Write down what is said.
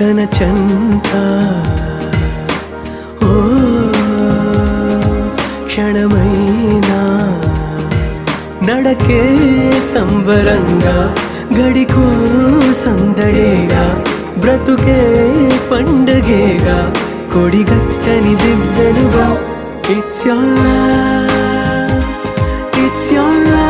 తన చెంత ఓ క్షణమైనా నడకే సంబరంగా గడికో సందడేగా బ్రతుకే పండగేగా కొడిగట్టని దివ్వెనుగా It's your love, it's your love.